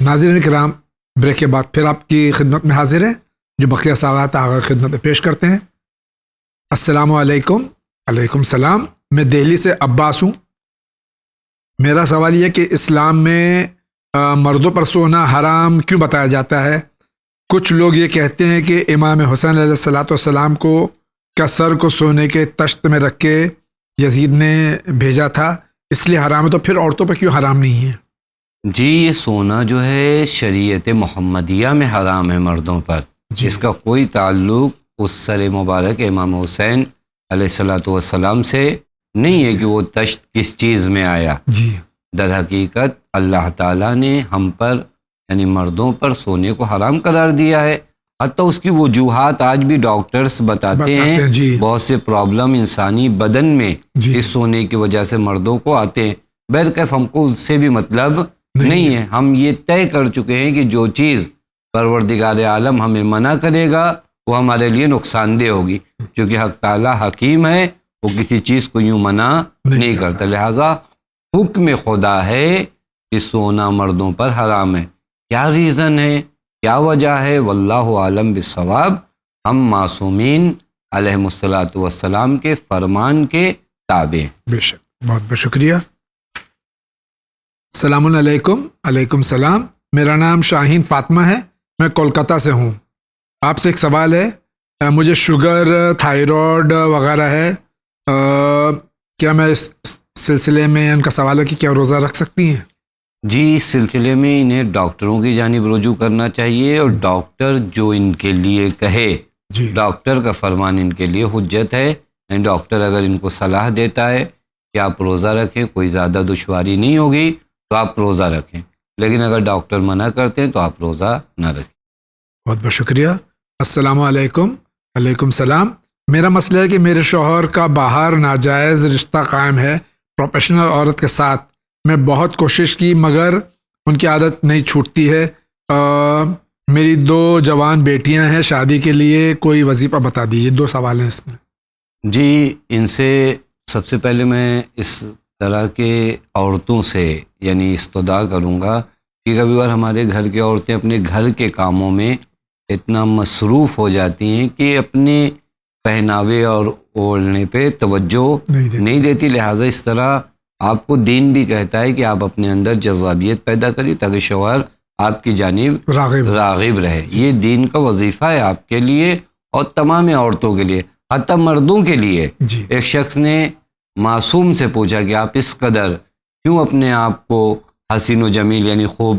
ناظرین کرام، بریک کے بعد پھر آپ کی خدمت میں حاضر ہیں جو بقیہ سوالات آگے خدمت میں پیش کرتے ہیں۔ السلام علیکم۔ علیکم السلام۔ میں دہلی سے عباس ہوں۔ میرا سوال یہ کہ اسلام میں مردوں پر سونا حرام کیوں بتایا جاتا ہے؟ کچھ لوگ یہ کہتے ہیں کہ امام حسین علیہ الصلوۃ والسلام کو کا سر کو سونے کے تشت میں رکھ کے یزید نے بھیجا تھا، اس لیے حرام ہے، تو پھر عورتوں پر کیوں حرام نہیں ہے؟ جی، یہ سونا جو ہے شریعت محمدیہ میں حرام ہے مردوں پر۔ اس کا کوئی تعلق اس سر مبارک امام حسین علیہ الصلوۃ والسلام سے نہیں ہے کہ وہ تشت کس چیز میں آیا۔ جی، در حقیقت اللہ تعالیٰ نے ہم پر یعنی مردوں پر سونے کو حرام قرار دیا ہے۔ حتیٰ اس کی وجوہات آج بھی ڈاکٹرز بتاتے ہیں۔ جی، بہت سے پرابلم انسانی بدن میں جی، اس سونے کی وجہ سے مردوں کو آتے ہیں۔ بہرکیف ہم کو اس سے بھی مطلب نہیں ہے۔ ہم یہ طے کر چکے ہیں کہ جو چیز پروردگار عالم ہمیں منع کرے گا وہ ہمارے لیے نقصان دہ ہوگی، کیونکہ حق تعالیٰ حکیم ہے، وہ کسی چیز کو یوں منع نہیں کرتا۔ لہٰذا حکم خدا ہے کہ سونا مردوں پر حرام ہے۔ کیا ریزن ہے، کیا وجہ ہے، واللہ عالم بالصواب۔ ہم معصومین علیہم الصلوۃ والسلام کے فرمان کے تابع ہیں۔ بے شک، بہت بہت شکریہ۔ السلام علیکم۔ علیکم السلام۔ میرا نام شاہین فاطمہ ہے، میں کولکتہ سے ہوں۔ آپ سے ایک سوال ہے، مجھے شوگر، تھائرائیڈ وغیرہ ہے، کیا میں اس سلسلے میں ان کا سوال ہے کہ کیا روزہ رکھ سکتی ہیں؟ جی، اس سلسلے میں انہیں ڈاکٹروں کی جانب رجوع کرنا چاہیے، اور ڈاکٹر جو ان کے لیے کہے، جی، ڈاکٹر کا فرمان ان کے لیے حجت ہے۔ ڈاکٹر اگر ان کو صلاح دیتا ہے کہ آپ روزہ رکھیں، کوئی زیادہ دشواری نہیں ہوگی، تو آپ روزہ رکھیں، لیکن اگر ڈاکٹر منع کرتے ہیں تو آپ روزہ نہ رکھیں۔ بہت بہت شکریہ۔ السلام علیکم۔ علیکم السلام۔ میرا مسئلہ ہے کہ میرے شوہر کا باہر ناجائز رشتہ قائم ہے پروفیشنل عورت کے ساتھ۔ میں بہت کوشش کی مگر ان کی عادت نہیں چھوٹتی ہے۔ میری 2 جوان بیٹیاں ہیں، شادی کے لیے کوئی وظیفہ بتا دیجیے۔ 2 سوال ہیں اس میں۔ جی، ان سے سب سے پہلے میں اس طرح کے عورتوں سے یعنی استدعا کروں گا کہ کبھی بار ہمارے گھر کی عورتیں اپنے گھر کے کاموں میں اتنا مصروف ہو جاتی ہیں کہ اپنے پہناوے اور اوڑھنے پہ توجہ نہیں دیتی۔ لہٰذا اس طرح آپ کو دین بھی کہتا ہے کہ آپ اپنے اندر جذابیت پیدا کریے تاکہ شوہر آپ کی جانب راغب رہے۔ یہ دین کا وظیفہ ہے آپ کے لیے اور تمام عورتوں کے لیے، حتیٰ مردوں کے لیے۔ جی، ایک شخص نے معصوم سے پوچھا کہ آپ اس قدر کیوں اپنے آپ کو حسین و جمیل یعنی خوب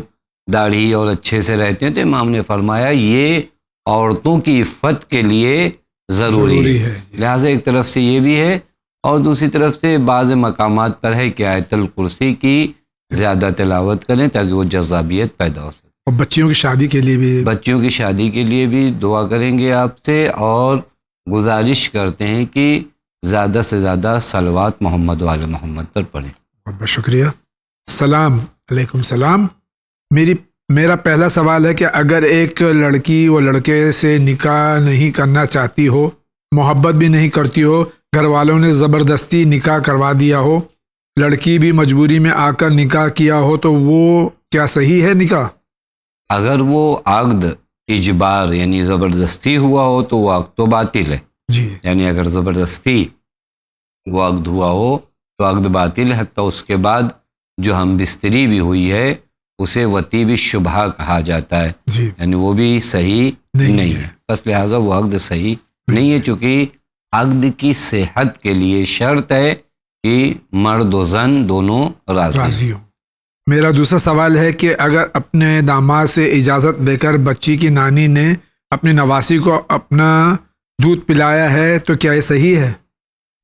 داڑھی اور اچھے سے رہتے ہیں؟ تو امام نے فرمایا یہ عورتوں کی عفت کے لیے ضروری ہے۔ لہٰذا ایک طرف سے یہ بھی ہے، اور دوسری طرف سے بعض مقامات پر ہے کہ آیت الکرسی کی زیادہ تلاوت کریں تاکہ وہ جذابیت پیدا ہو سکے۔ اور بچیوں کی شادی کے لیے بھی، بچیوں کی شادی کے لیے بھی دعا کریں گے آپ سے، اور گزارش کرتے ہیں کہ زیادہ سے زیادہ صلوات محمد و آل محمد پر پڑھیں۔ بہت بہت شکریہ۔ السلام علیکم السلام۔ میرا پہلا سوال ہے کہ اگر ایک لڑکی وہ لڑکے سے نکاح نہیں کرنا چاہتی ہو، محبت بھی نہیں کرتی ہو، گھر والوں نے زبردستی نکاح کروا دیا ہو، لڑکی بھی مجبوری میں آ کر نکاح کیا ہو، تو وہ کیا صحیح ہے نکاح؟ اگر وہ عقد اجبار یعنی زبردستی ہوا ہو تو وہ عقد تو باطل ہے۔ جی، یعنی اگر زبردستی وہ عقد ہوا ہو تو عقد باطل ہے، حتیٰ اس کے بعد جو ہم بستری بھی ہوئی ہے اسے وطی بھی شبہ کہا جاتا ہے، جی، یعنی وہ بھی صحیح نہیں ہے۔ بس لہٰذا وہ عقد صحیح نہیں ہے، چونکہ عقد کی صحت کے لیے شرط ہے کہ مرد و زن دونوں راضی ہوں۔ میرا دوسرا سوال ہے کہ اگر اپنے داماد سے اجازت لے کر بچی کی نانی نے اپنی نواسی کو اپنا دودھ پلایا ہے تو کیا یہ صحیح ہے؟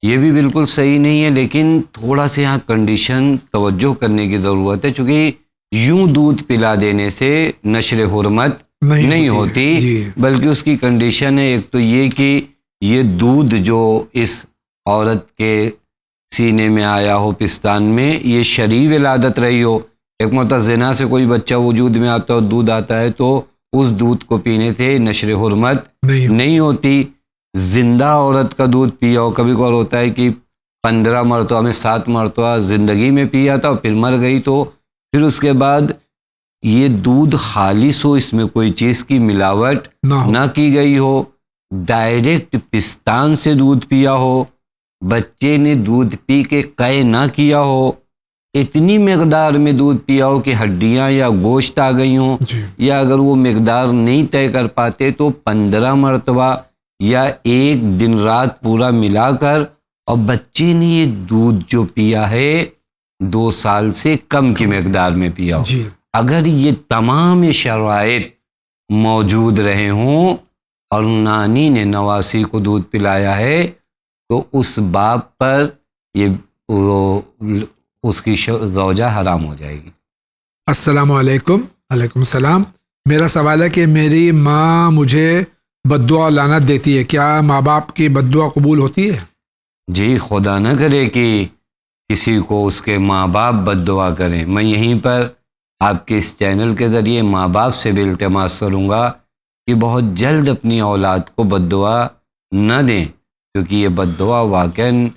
یہ بھی بالکل صحیح نہیں ہے، لیکن تھوڑا سا یہاں کنڈیشن توجہ کرنے کی ضرورت ہے، چونکہ یوں دودھ پلا دینے سے نشر حرمت نہیں ہوتی، بلکہ اس کی کنڈیشن ہے ایک تو یہ کہ یہ دودھ جو اس عورت کے سینے میں آیا ہو، پستان میں، یہ شرعی ولادت رہی ہو۔ ایک مرتبہ زنا سے کوئی بچہ وجود میں آتا ہے اور دودھ آتا ہے تو اس دودھ کو پینے سے نشر حرمت نہیں ہوتی۔ زندہ عورت کا دودھ پیا ہو، کبھی کبھار ہوتا ہے کہ 15 مرتبہ میں 7 مرتبہ زندگی میں پیا تھا اور پھر مر گئی، تو پھر اس کے بعد یہ دودھ خالص ہو, اس میں کوئی چیز کی ملاوٹ نہ کی گئی ہو, ڈائریکٹ پستان سے دودھ پیا ہو, بچے نے دودھ پی کے قے نہ کیا ہو, اتنی مقدار میں دودھ پیا ہو کہ ہڈیاں یا گوشت آ گئی ہوں, یا اگر وہ مقدار نہیں طے کر پاتے تو 15 مرتبہ یا ایک دن رات پورا ملا کر, اور بچے نے یہ دودھ جو پیا ہے 2 سال سے کم کی مقدار میں پیا ہو. اگر یہ تمام شرائط موجود رہے ہوں اور نانی نے نواسی کو دودھ پلایا ہے تو اس باپ پر یہ اس کی زوجہ حرام ہو جائے گی. السلام علیکم. وعلیکم السلام. میرا سوال ہے کہ میری ماں مجھے بد دعا لعنت دیتی ہے, کیا ماں باپ کی بد دعا قبول ہوتی ہے؟ جی, خدا نہ کرے کہ کسی کو اس کے ماں باپ بد دعا کریں. میں یہیں پر آپ کے اس چینل کے ذریعے ماں باپ سے بھی التماس کروں گا کہ بہت جلد اپنی اولاد کو بد دعا نہ دیں, کیونکہ یہ بد دعا واقعاً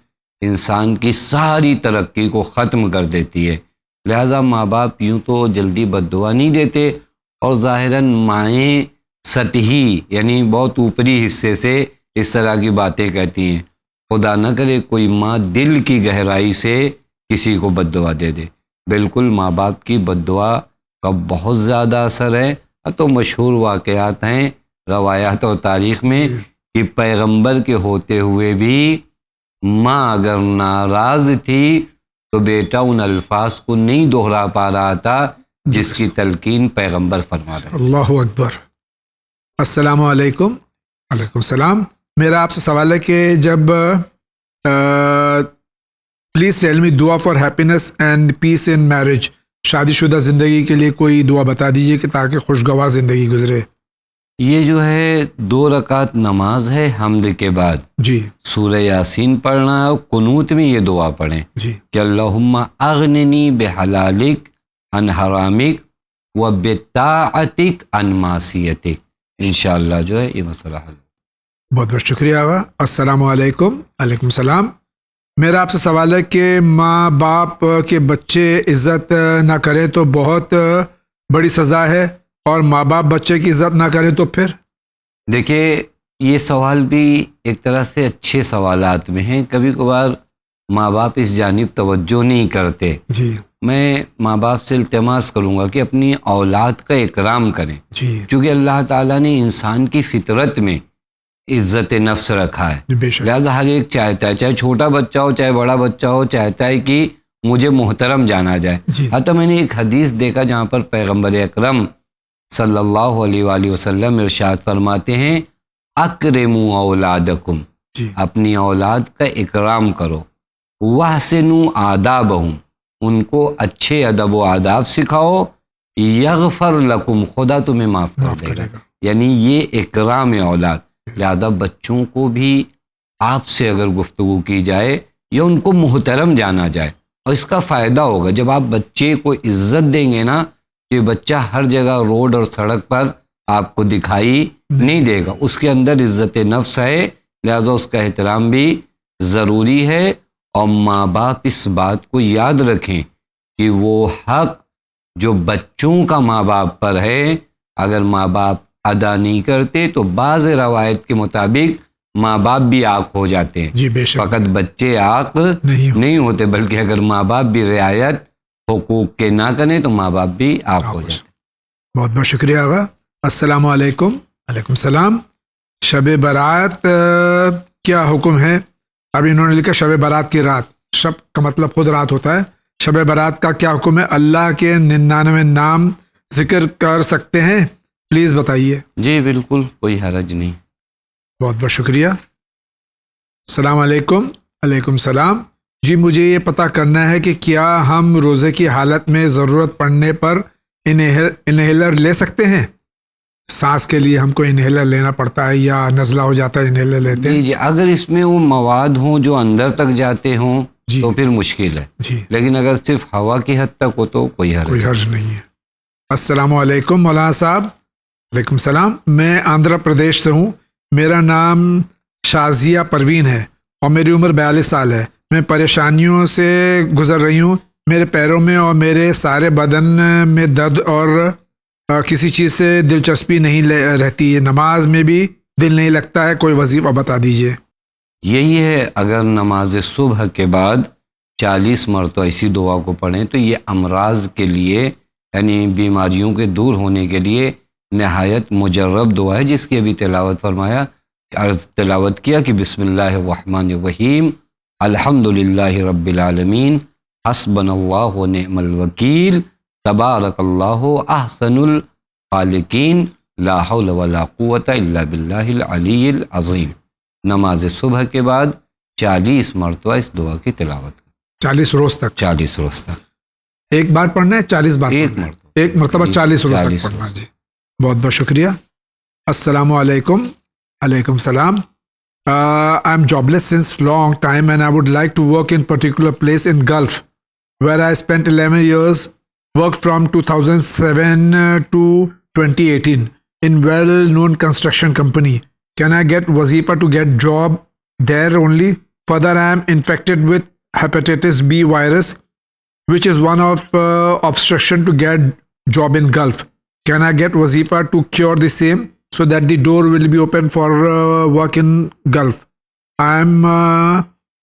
انسان کی ساری ترقی کو ختم کر دیتی ہے. لہذا ماں باپ یوں تو جلدی بد دعا نہیں دیتے, اور ظاہراً مائیں سطحی یعنی بہت اوپری حصے سے اس طرح کی باتیں کہتی ہیں. خدا نہ کرے کوئی ماں دل کی گہرائی سے کسی کو بد دعا دے دے. بالکل ماں باپ کی بد دعا کا بہت زیادہ اثر ہے. تو مشہور واقعات ہیں روایات اور تاریخ میں کہ پیغمبر کے ہوتے ہوئے بھی ماں اگر ناراض تھی تو بیٹا ان الفاظ کو نہیں دہرا پا رہا تھا جس کی تلقین پیغمبر فرما رہے. اللہ اکبر. السلام علیکم. وعلیکم السلام. میرا آپ سے سوال ہے کہ جب پلیز ٹیل می دعا for happiness and peace in marriage, شادی شدہ زندگی کے لیے کوئی دعا بتا دیجیے کہ تاکہ خوشگوار زندگی گزرے. یہ جو ہے 2 رکعت نماز ہے حمد کے بعد, جی سورہ یاسین پڑھنا ہے, اور قنوت میں یہ دعا پڑھیں جی کہ اللہم اغننی بحلالک عن حرامک و بطاعتک عن معصیتک. انشاءاللہ جو ہے یہ مسئلہ حل. بہت بہت شکریہ آغا. السلام علیکم. وعلیکم السلام. میرا آپ سے سوال ہے کہ ماں باپ کے بچے عزت نہ کریں تو بہت بڑی سزا ہے, اور ماں باپ بچے کی عزت نہ کریں تو پھر؟ دیکھیں یہ سوال بھی ایک طرح سے اچھے سوالات میں ہیں. کبھی کبھار ماں باپ اس جانب توجہ نہیں کرتے. جی میں ماں باپ سے التماس کروں گا کہ اپنی اولاد کا اکرام کریں, چونکہ اللہ تعالیٰ نے انسان کی فطرت میں عزت نفس رکھا ہے. لہذا ہر ایک چاہتا ہے, چاہے چھوٹا بچہ ہو چاہے بڑا بچہ ہو, چاہتا ہے کہ مجھے محترم جانا جائے. حتیٰ میں نے ایک حدیث دیکھا جہاں پر پیغمبر اکرم صلی اللہ علیہ وآلہ وسلم ارشاد فرماتے ہیں اکرموا اولادکم, اپنی اولاد کا اکرام کرو, واحسنوا آدابہم, ان کو اچھے ادب و آداب سکھاؤ, یغفر لکم, خدا تمہیں معاف کر دے گا. یعنی یہ اکرام اولاد. لہذا بچوں کو بھی آپ سے اگر گفتگو کی جائے یا ان کو محترم جانا جائے, اور اس کا فائدہ ہوگا جب آپ بچے کو عزت دیں گے نا, کہ بچہ ہر جگہ روڈ اور سڑک پر آپ کو دکھائی نہیں دے گا, اس کے اندر عزت نفس ہے, لہذا اس کا احترام بھی ضروری ہے. اور ماں باپ اس بات کو یاد رکھیں کہ وہ حق جو بچوں کا ماں باپ پر ہے, اگر ماں باپ ادا نہیں کرتے تو بعض روایت کے مطابق ماں باپ بھی عاق ہو جاتے ہیں. جی بے شک. فقط بچے عاق نہیں ہوتے, بلکہ اگر ماں باپ بھی رعایت حقوق کے نہ کریں تو ماں باپ بھی عاق ہو جاتے ہیں. بہت بہت شکریہ آغا. السلام علیکم. وعلیکم السلام. شب برات کیا حکم ہے؟ ابھی انہوں نے لکھا شب برات کی رات, شب کا مطلب خود رات ہوتا ہے. شب برات کا کیا حکم ہے؟ اللہ کے 99 نام ذکر کر سکتے ہیں؟ پلیز بتائیے. جی بالکل, کوئی حرج نہیں. بہت بہت شکریہ. السلام علیکم. وعلیکم السلام. جی مجھے یہ پتہ کرنا ہے کہ کیا ہم روزے کی حالت میں ضرورت پڑنے پر انہیلر لے سکتے ہیں؟ سانس کے لیے ہم کو انہیلر لینا پڑتا ہے یا نزلہ ہو جاتا ہے انہیلر لیتے ہیں؟ جی اگر اس میں وہ مواد ہوں جو اندر تک جاتے ہوں تو پھر مشکل ہے. لیکن اگر صرف ہوا کی حد تک ہو تو کوئی حرج نہیں ہے. السلام علیکم مولانا صاحب. وعلیکم السلام. میں آندھرا پردیش سے ہوں. میرا نام شازیہ پروین ہے اور میری عمر 42 سال ہے. میں پریشانیوں سے گزر رہی ہوں. میرے پیروں میں اور میرے سارے بدن میں درد اور کسی چیز سے دلچسپی نہیں رہتی ہے، نماز میں بھی دل نہیں لگتا ہے، کوئی وظیفہ بتا دیجئے۔ یہی ہے، اگر نماز صبح کے بعد 40 مرتبہ ایسی دعا کو پڑھیں تو یہ امراض کے لیے، یعنی بیماریوں کے دور ہونے کے لیے نہایت مجرب دعا ہے، جس کی ابھی تلاوت کیا کہ بسم اللہ الرحمن الرحیم، الحمدللہ رب العالمین، حسبنا اللہ و نعم الوکیل، تبارک اللہ احسن الخالقین، لا حول ولا قوت الا باللہ العلی العظیم۔ نماز صبح کے بعد 40 مرتبہ اس دعا کی تلاوت، 40 روز تک، 40 روز تک، ایک بار پڑھنا ہے 40 بار پڑھنا ہے؟ ایک مرتبہ 40 روز تک پڑھنا۔ جی بہت بہت شکریہ۔ السلام علیکم۔ علیکم السلام۔ I am jobless since long time and I would like to work in particular place in Gulf where I spent 11 years, worked from 2007 to 2018 in well-known construction company. Can I get wazifa to get job there only? Further, I am infected with hepatitis B virus, which is one of obstruction to get job in Gulf. Can I get wazifa to cure the same so that the door will be open for work in Gulf? I am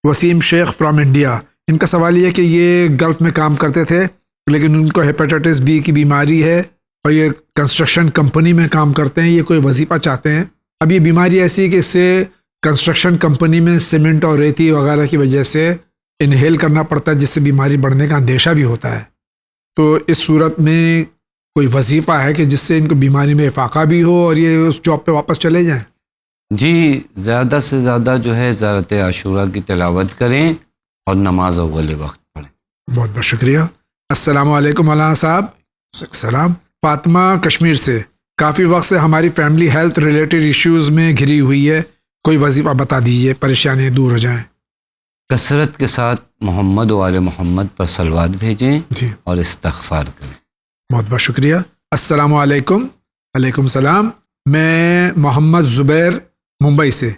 Wasim Sheikh from India. ان کا سوال یہ ہے کہ یہ golf میں کام کرتے تھے لیکن ان کو ہیپیٹائٹس بی کی بیماری ہے اور یہ کنسٹرکشن کمپنی میں کام کرتے ہیں، یہ کوئی وظیفہ چاہتے ہیں۔ اب یہ بیماری ایسی ہے کہ اس سے کنسٹرکشن کمپنی میں سیمنٹ اور ریتی وغیرہ کی وجہ سے انہیل کرنا پڑتا ہے، جس سے بیماری بڑھنے کا اندیشہ بھی ہوتا ہے۔ تو اس صورت میں کوئی وظیفہ ہے کہ جس سے ان کو بیماری میں افاقہ بھی ہو اور یہ اس جاب پہ واپس چلے جائیں؟ جی، زیادہ سے زیادہ جو ہے زیارت عاشورہ کی تلاوت کریں اور نماز اول وقت پڑھیں۔ بہت بہت شکریہ۔ السلام علیکم مولانا صاحب۔ السلام۔ فاطمہ کشمیر سے، کافی وقت سے ہماری فیملی ہیلتھ ریلیٹڈ ایشوز میں گھری ہوئی ہے، کوئی وظیفہ بتا دیجئے پریشانیاں دور ہو جائیں۔ کثرت کے ساتھ محمد و آل محمد پر صلوات بھیجیں جی اور استغفار کریں۔ بہت بہت شکریہ۔ السلام علیکم۔ علیکم السلام۔ میں محمد زبیر ممبئی سے،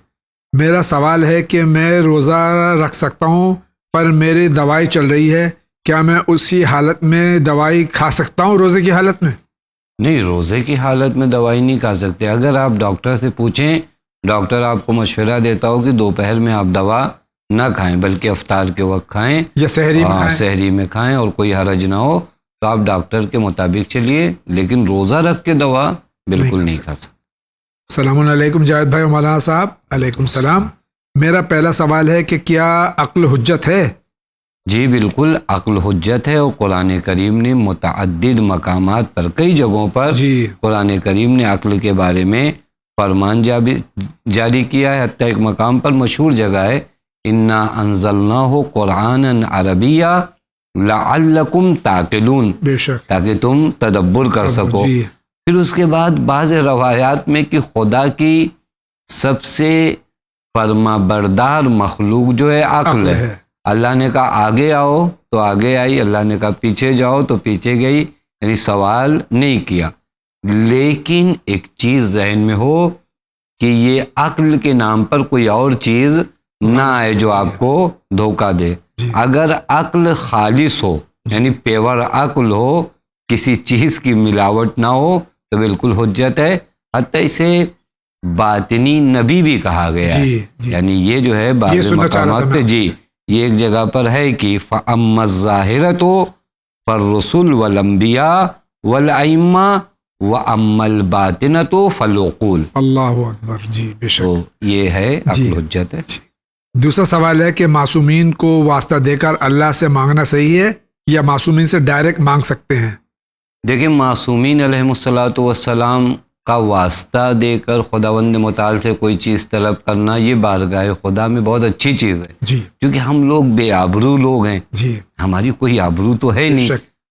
میرا سوال ہے کہ میں روزہ رکھ سکتا ہوں پر میری دوائی چل رہی ہے، کیا میں اسی حالت میں دوائی کھا سکتا ہوں روزے کی حالت میں؟ نہیں، روزے کی حالت میں دوائی نہیں کھا سکتے۔ اگر آپ ڈاکٹر سے پوچھیں، ڈاکٹر آپ کو مشورہ دیتا ہو کہ دوپہر میں آپ دوا نہ کھائیں بلکہ افطار کے وقت کھائیں یا سحری میں کھائیں اور کوئی حرج نہ ہو، تو آپ ڈاکٹر کے مطابق چلیے، لیکن روزہ رکھ کے دوا بالکل نہیں کھا سکتے۔ السلام علیکم جاوید بھائی مولانا صاحب۔ علیکم السلام۔ میرا پہلا سوال ہے کہ کیا عقل حجت ہے؟ جی بالکل، عقل حجت ہے، اور قرآن کریم نے متعدد مقامات پر، کئی جگہوں پر قرآن کریم نے عقل کے بارے میں فرمان جاری کیا ہے۔ حتیٰ ایک مقام پر مشہور جگہ ہے، انا انزلناہ قرآنا عربیا لعلکم تعقلون، بے شک، تاکہ تم تدبر کر سکو۔ پھر اس کے بعد بعض روایات میں کہ خدا کی سب سے فرما بردار مخلوق جو ہے عقل ہے۔ اللہ نے کہا آگے آؤ تو آگے آئی، اللہ نے کہا پیچھے جاؤ تو پیچھے گئی، یعنی سوال نہیں کیا۔ لیکن ایک چیز ذہن میں ہو کہ یہ عقل کے نام پر کوئی اور چیز نہ آئے جو آپ کو دھوکہ دے۔ اگر عقل خالص ہو، یعنی پیور عقل ہو، کسی چیز کی ملاوٹ نہ ہو، تو بالکل حجت ہے۔ حتیٰ اسے باطنی نبی بھی کہا گیا ہے، یعنی یہ جو ہے بعض مقامات پہ یہ ایک جگہ پر ہے کہ فَأَمَّا الظَّاهِرَةُ فَالرُّسُلُ وَالْأَنْبِيَاءُ وَالْأَئِمَّةُ وَأَمَّا الْبَاطِنَةُ فَالْعُقُولُ۔ اللہ اکبر۔ جی بے شک، تو یہ ہے عقل حجت ہے۔ دوسرا سوال ہے کہ معصومین کو واسطہ دے کر اللہ سے مانگنا صحیح ہے یا معصومین سے ڈائریکٹ مانگ سکتے ہیں؟ دیکھیں، معصومین علیہ الصلاۃ والسلام کا واسطہ دے کر خداوند متعال سے کوئی چیز طلب کرنا، یہ بارگاہ خدا میں بہت اچھی چیز ہے، کیونکہ ہم لوگ بے آبرو لوگ ہیں، ہماری کوئی آبرو تو ہے نہیں،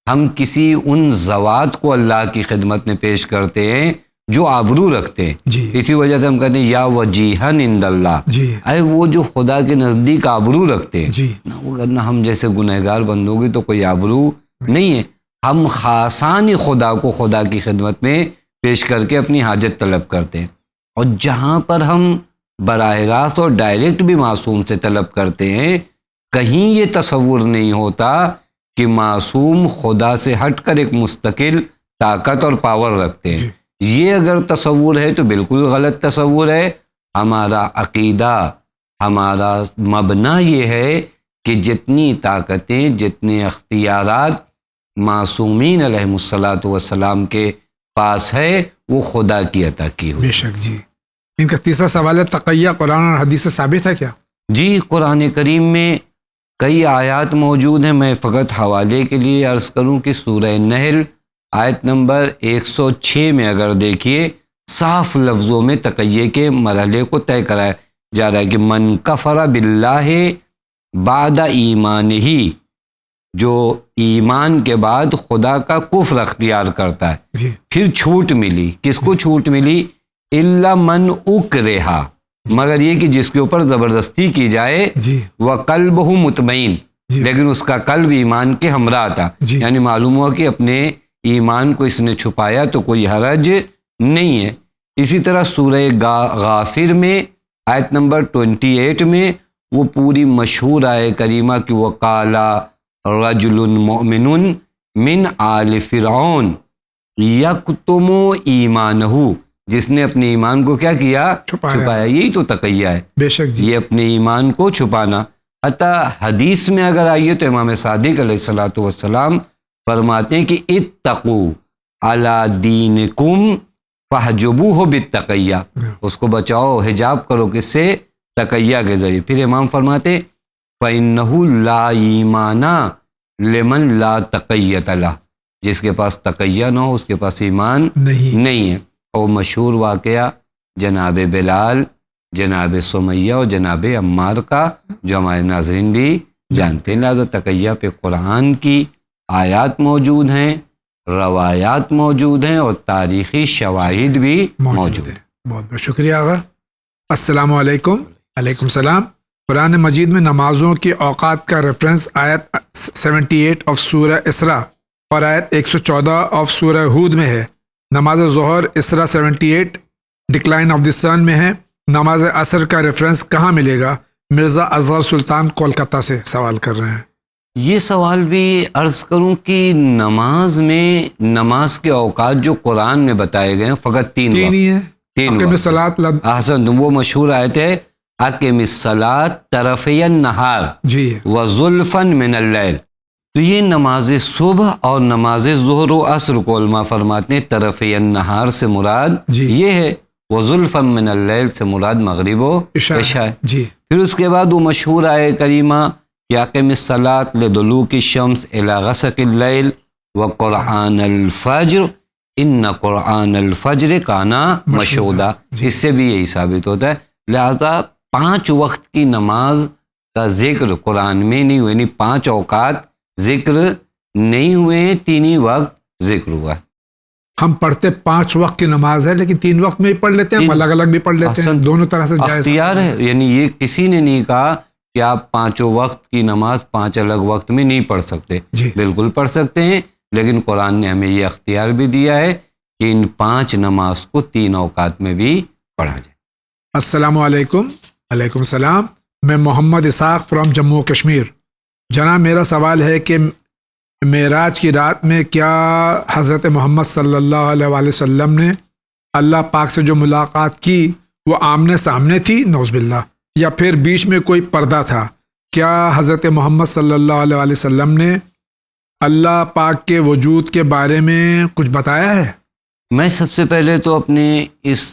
ہم کسی ان ذوات کو اللہ کی خدمت میں پیش کرتے ہیں جو آبرو رکھتے ہیں۔ اسی وجہ سے ہم کہتے ہیں یا وجیہن عند اللہ، اے وہ جو خدا کے نزدیک آبرو رکھتے ہیں، ورنہ ہم جیسے گنہگار بندوں کی تو کوئی آبرو نہیں ہے۔ ہم خاصان خدا کو خدا کی خدمت میں پیش کر کے اپنی حاجت طلب کرتے ہیں، اور جہاں پر ہم براہ راست اور ڈائریکٹ بھی معصوم سے طلب کرتے ہیں، کہیں یہ تصور نہیں ہوتا کہ معصوم خدا سے ہٹ کر ایک مستقل طاقت اور پاور رکھتے ہیں. یہ اگر تصور ہے تو بالکل غلط تصور ہے. ہمارا عقیدہ، ہمارا مبنا یہ ہے کہ جتنی طاقتیں، جتنے اختیارات معصومین علیہم الصلاۃ والسلام کے پاس ہے وہ خدا کی عطا کی ہوئی. بے شک جی. ان کا تیسرا سوال ہے، تقیہ قرآن اور حدیث سے ثابت ہے کیا؟ جی، قرآن کریم میں کئی آیات موجود ہیں. میں فقط حوالے کے لیے عرض کروں کہ سورہ نحل آیت نمبر 106 میں اگر دیکھیے، صاف لفظوں میں تقیہ کے مرحلے کو طے کرایا جا رہا ہے کہ من کفر باللہ بعد ایمان ہی، جو ایمان کے بعد خدا کا کفر اختیار کرتا ہے. جی. پھر چھوٹ ملی. کس کو چھوٹ ملی؟ الا من اکرہا، مگر یہ کہ جس کے اوپر زبردستی کی جائے. جی. وقلبہ مطمئن، جی. لیکن اس کا قلب ایمان کے ہمراہ تھا. جی. یعنی معلوم ہوا کہ اپنے ایمان کو اس نے چھپایا تو کوئی حرج نہیں ہے. اسی طرح سورہ غافر میں آیت نمبر 28 میں وہ پوری مشہور آیت کریمہ کہ وقال رجل مؤمن من آل فرعون یکتم ایمانہ، جس نے اپنے ایمان کو کیا کیا؟ چھپایا. یہی تو تقیہ ہے. بے شک جی. یہ اپنے ایمان کو چھپانا. حتیٰ حدیث میں اگر آئیے تو امام صادق علیہ الصلاۃ والسلام فرماتے ہیں کہ اتقوا علی دینکم فاحجبوہ بالتقیہ، اس کو بچاؤ، حجاب کرو کس سے؟ تقیہ کے ذریعے. پھر امام فرماتے فإنہ لا ایمان لمن لا تقیۃ لہ، جس کے پاس تقیہ نہ ہو اس کے پاس ایمان نہیں ہے. اور مشہور واقعہ جناب بلال، جناب سمیہ اور جناب عمار کا، جو ہمارے ناظرین بھی جانتے ہیں. لہٰذا تقیہ پہ قرآن کی آیات موجود ہیں، روایات موجود ہیں اور تاریخی شواہد بھی موجود ہیں. بہت بہت شکریہ آغا. السلام علیکم. علیکم السلام. قرآن مجید میں نمازوں کے اوقات کا ریفرنس آیت 78 آف سورہ اسراء اور آیت 114 آف سورہ ہود میں ہے. نماز ظہر اسراء 78 ڈکلائن آف دی سن میں ہے. نماز عصر کا ریفرنس کہاں ملے گا؟ مرزا اصغر سلطان کولکتہ سے سوال کر رہے ہیں. یہ سوال بھی عرض کروں کہ نماز میں نماز کے اوقات جو قرآن میں بتائے گئے ہیں فقط تین ہی ہیں. اقیم الصلاۃ، وہ مشہور آیت ہے اقیم الصلاۃ طرفی النہار وزلفا من اللیل. تو یہ نماز صبح اور نماز ظہر و عصر کو علماء فرماتے ہیں طرفی النہار سے مراد یہ ہے، وزلفا من اللیل سے مراد مغرب و عشاء. پھر اس کے بعد وہ مشہور آیت کریمہ اقیم الصلاۃ لدلوک الشمس الی غسق اللیل وقرآن الفجر ان قرآن الفجر کان مشہودا. اس سے بھی یہی ثابت ہوتا ہے. لہذا 5 وقت کی نماز کا ذکر قرآن میں نہیں ہوئے، یعنی 5 اوقات ذکر نہیں ہوئے، 3 ہی وقت ذکر ہوا. ہم پڑھتے 5 وقت کی نماز ہے لیکن 3 وقت میں ہی پڑھ لیتے ہیں، ہم الگ الگ بھی پڑھ لیتے ہیں، دونوں طرح سے جائز اختیار ہے. یعنی یہ کسی نے نہیں کہا کہ آپ 5 وقت کی نماز 5 الگ وقت میں نہیں پڑھ سکتے. بالکل پڑھ سکتے ہیں، لیکن قرآن نے ہمیں یہ اختیار بھی دیا ہے کہ ان 5 نماز کو 3 اوقات میں بھی پڑھا جائے. السلام علیکم. علیکم السلام. میں محمد اسحاق فرام جموں و کشمیر. جناب میرا سوال ہے کہ معراج کی رات میں کیا حضرت محمد صلی اللہ علیہ وآلہ وسلم نے اللہ پاک سے جو ملاقات کی وہ آمنے سامنے تھی نعوذ باللہ، یا پھر بیچ میں کوئی پردہ تھا؟ کیا حضرت محمد صلی اللہ علیہ وآلہ وسلم نے اللہ پاک کے وجود کے بارے میں کچھ بتایا ہے؟ میں سب سے پہلے تو اپنے اس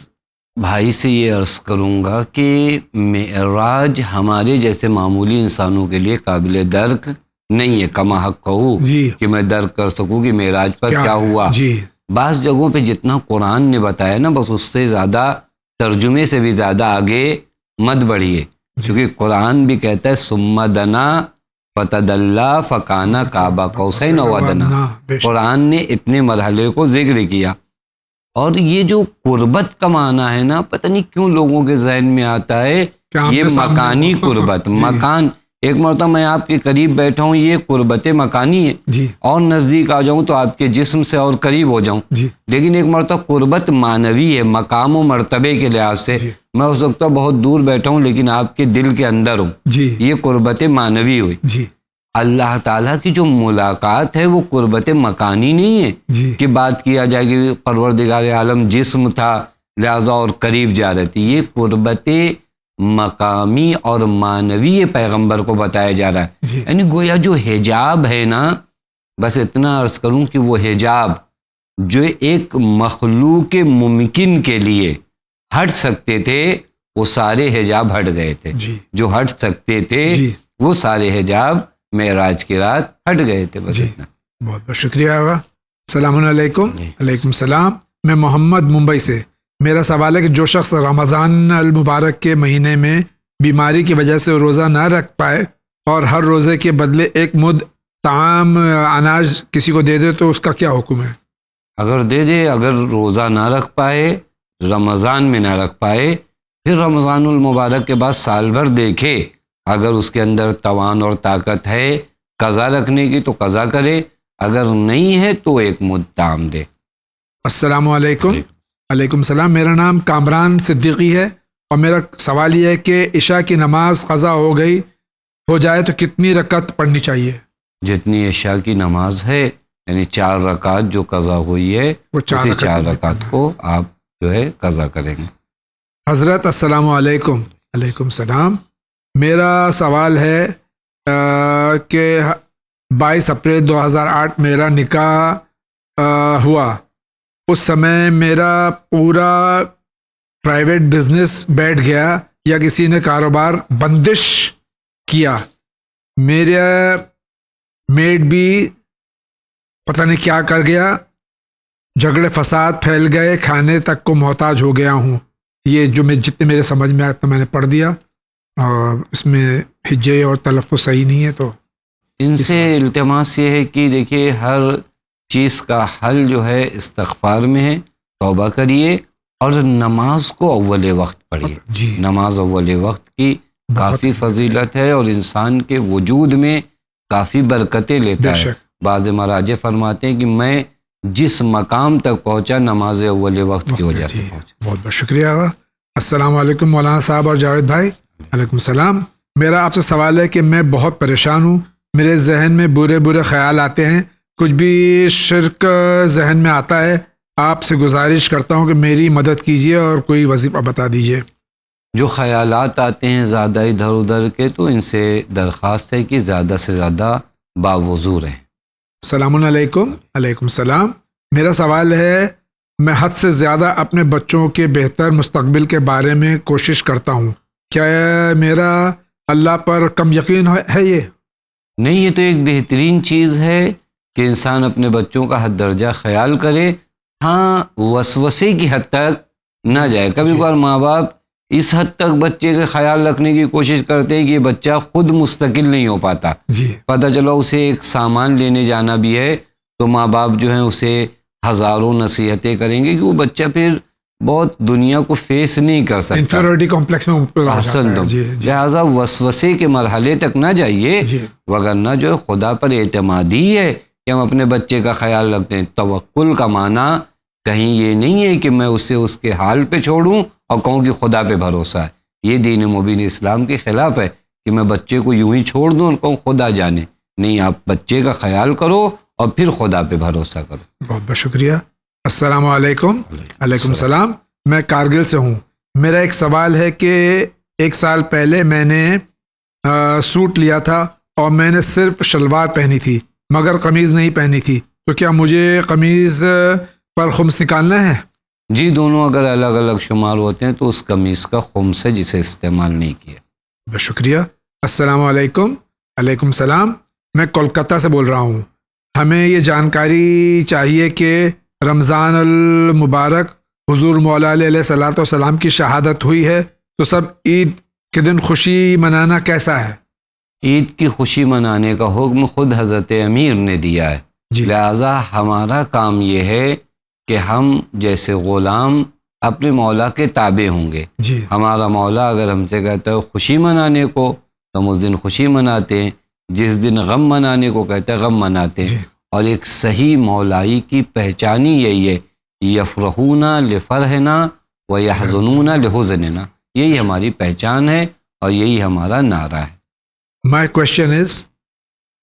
بھائی سے یہ عرض کروں گا کہ معراج ہمارے جیسے معمولی انسانوں کے لیے قابل درک نہیں ہے. کما حق کہوں کہ میں درک کر سکوں کہ معراج پر کیا ہوا. بعض جگہوں پہ جتنا قرآن نے بتایا نا، بس اس سے زیادہ ترجمے سے بھی زیادہ آگے مت بڑھیے، کیونکہ قرآن بھی کہتا ہے ثم دنا فتدلی فکان قاب قوسین او ادنی. قرآن نے اتنے مرحلے کو ذکر کیا. اور یہ جو قربت کا معنی ہے نا، پتہ نہیں کیوں لوگوں کے ذہن میں آتا ہے یہ مکانی قربت. مکان، ایک مرتبہ میں آپ کے قریب بیٹھا ہوں یہ قربت مکانی ہے، اور نزدیک آ جاؤں تو آپ کے جسم سے اور قریب ہو جاؤں. لیکن ایک مرتبہ قربت معنوی ہے، مقام و مرتبے کے لحاظ سے. میں اس وقت بہت دور بیٹھا ہوں لیکن آپ کے دل کے اندر ہوں، یہ قربت معنوی ہوئی. اللہ تعالیٰ کی جو ملاقات ہے وہ قربت مکانی نہیں ہے کہ بات کیا جائے کہ پروردگار عالم جسم تھا لہذا اور قریب جا رہے تھے. یہ قربت مقامی اور معنوی پیغمبر کو بتایا جا رہا ہے. یعنی گویا جو حجاب ہے نا، بس اتنا عرض کروں کہ وہ حجاب جو ایک مخلوق ممکن کے لیے ہٹ سکتے تھے وہ سارے حجاب ہٹ گئے تھے. جو ہٹ سکتے تھے وہ سارے حجاب معراج کی رات ہٹ گئے تھے. بس اتنا. بہت بہت شکریہ آغا. السلام علیکم. علیکم السلام. میں محمد ممبئی سے. میرا سوال ہے کہ جو شخص رمضان المبارک کے مہینے میں بیماری کی وجہ سے روزہ نہ رکھ پائے اور ہر روزے کے بدلے ایک مد طعام اناج کسی کو دے دے تو اس کا کیا حکم ہے؟ اگر دے دے، اگر روزہ نہ رکھ پائے، رمضان میں نہ رکھ پائے، پھر رمضان المبارک کے بعد سال بھر دیکھے اگر اس کے اندر توان اور طاقت ہے قضا رکھنے کی تو قضا کرے، اگر نہیں ہے تو ایک مد طعام دے. السلام علیکم. علیکم السلام. میرا نام کامران صدیقی ہے اور میرا سوال یہ ہے کہ عشاء کی نماز قضا ہو جائے تو کتنی رکعت پڑھنی چاہیے؟ جتنی عشاء کی نماز ہے یعنی 4 رکعت جو قضا ہوئی ہے وہ 4 رکعت کو آپ جو ہے قضا کریں گے. حضرت السلام علیکم. علیکم السلام. میرا سوال ہے کہ 22 اپریل 2008 میرا نکاح ہوا. اس سمے میرا پورا پرائیویٹ بزنس بیٹھ گیا یا کسی نے کاروبار بندش کیا. میرا میڈ بھی پتہ نہیں کیا کر گیا، جھگڑے فساد پھیل گئے، کھانے تک کو محتاج ہو گیا ہوں. یہ جو جتنے میرے سمجھ میں آیا تو میں نے پڑھ دیا، اور اس میں ہجے اور تلفظ صحیح نہیں ہے. تو ان سے التماس یہ ہے کہ دیکھیے ہر چیز کا حل جو ہے استغفار میں ہے. توبہ کریے اور نماز کو اول وقت پڑھیے. نماز اول وقت کی کافی فضیلت ہے اور انسان کے وجود میں کافی برکتیں لیتا ہے. بعض مراجع فرماتے ہیں کہ میں جس مقام تک پہنچا نماز اول وقت کی وجہ سے پہنچا. بہت بہت شکریہ. السلام علیکم مولانا صاحب اور جاوید بھائی. علیکم السلام. میرا آپ سے سوال ہے کہ میں بہت پریشان ہوں، میرے ذہن میں برے خیال آتے ہیں، کچھ بھی شرک ذہن میں آتا ہے. آپ سے گزارش کرتا ہوں کہ میری مدد کیجیے اور کوئی وظیفہ بتا دیجیے. جو خیالات آتے ہیں زیادہ ادھر ادھر کے تو ان سے درخواست ہے کہ زیادہ سے زیادہ باوضو رہیں. السلام علیکم. علیکم السلام. میرا سوال ہے میں حد سے زیادہ اپنے بچوں کے بہتر مستقبل کے بارے میں کوشش کرتا ہوں، کیا میرا اللہ پر کم یقین ہے؟ یہ نہیں، یہ تو ایک بہترین چیز ہے کہ انسان اپنے بچوں کا حد درجہ خیال کرے. ہاں وسوسے کی حد تک نہ جائے. کبھی کبھار ماں باپ اس حد تک بچے کا خیال رکھنے کی کوشش کرتے ہیں کہ یہ بچہ خود مستقل نہیں ہو پاتا. پتہ چلو اسے ایک سامان لینے جانا بھی ہے تو ماں باپ جو ہیں اسے ہزاروں نصیحتیں کریں گے کہ وہ بچہ پھر بہت دنیا کو فیس نہیں کر سکتا، انفیریورٹی کمپلیکس میں لہٰذا وسوسے کے مرحلے تک نہ جائیے. وگرنہ جو خدا پر اعتمادی ہے کہ ہم اپنے بچے کا خیال رکھتے ہیں. توکل کا معنی کہیں یہ نہیں ہے کہ میں اسے اس کے حال پہ چھوڑوں اور کہوں کہ خدا پہ بھروسہ ہے. یہ دین مبین اسلام کے خلاف ہے کہ میں بچے کو یوں ہی چھوڑ دوں اور کہوں خدا جانے. نہیں، آپ بچے کا خیال کرو اور پھر خدا پہ بھروسہ کرو. بہت بہت شکریہ. السلام علیکم. علیکم السلام. میں کارگل سے ہوں. میرا ایک سوال ہے کہ 1 سال پہلے میں نے سوٹ لیا تھا اور میں نے صرف شلوار پہنی تھی مگر قمیض نہیں پہنی تھی، تو کیا مجھے قمیض پر خمس نکالنا ہے؟ جی، دونوں اگر الگ الگ شمار ہوتے ہیں تو اس قمیض کا خمس ہے جسے استعمال نہیں کیا. بہت شکریہ. السلام علیکم. علیکم السلام. میں کولکتہ سے بول رہا ہوں. ہمیں یہ جانکاری چاہیے کہ رمضان المبارک حضور مولا علیہ الصلوۃ والسلام کی شہادت ہوئی ہے تو سب عید کے دن خوشی منانا کیسا ہے؟ عید کی خوشی منانے کا حکم خود حضرت امیر نے دیا ہے. لہٰذا ہمارا کام یہ ہے کہ ہم جیسے غلام اپنے مولا کے تابع ہوں گے. ہمارا مولا اگر ہم سے کہتا ہے خوشی منانے کو تو ہم اس دن خوشی مناتے ہیں، جس دن غم منانے کو کہتا ہے غم مناتے ہیں. اور ایک صحیح مولائی کی پہچان ہی یہی ہے، یفرحون لفرحنا و یحزنون لحزننا. یہی ہماری پہچان ہے اور یہی ہمارا نعرہ ہے. My question is,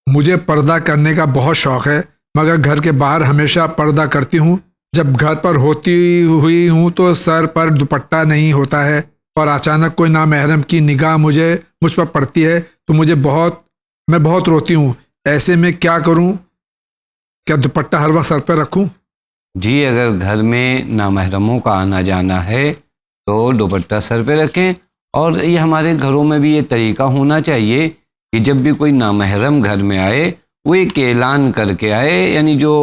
مجھے پردہ کرنے کا بہت شوق ہے مگر گھر کے باہر ہمیشہ پردہ کرتی ہوں. جب گھر پر ہوتی ہوئی ہوں تو سر پر دوپٹہ نہیں ہوتا ہے اور اچانک کوئی نامحرم کی نگاہ مجھ پر پڑتی ہے تو میں بہت روتی ہوں. ایسے میں کیا کروں؟ کیا دوپٹہ ہر وقت سر پہ رکھوں؟ جی اگر گھر میں نامحرموں کا آنا جانا ہے تو دوپٹہ سر پہ رکھیں. اور یہ ہمارے گھروں میں بھی یہ طریقہ ہونا چاہیے کہ جب بھی کوئی نامحرم گھر میں آئے وہ ایک اعلان کر کے آئے. یعنی جو